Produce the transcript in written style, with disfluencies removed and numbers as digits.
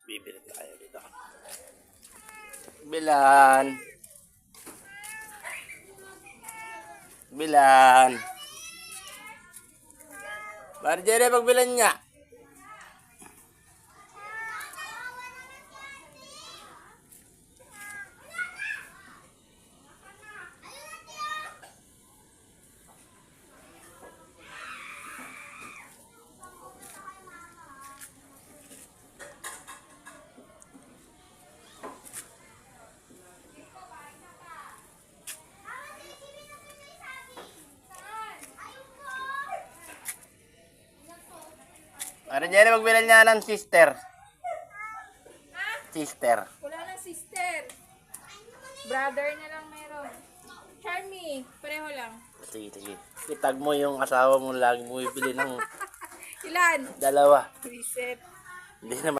Bibili tayo dito. Bilan. Bilan. Marjorie, pagbilan niya. Marjorie, pagbilan niya ng sister. Sister. Wala na sister. Brother na lang meron. Charmy, pareho lang. Sige, sige. Itag mo yung asawa mo, lagi mo ibili ng Ilan? dalawa. Reset. Hindi naman.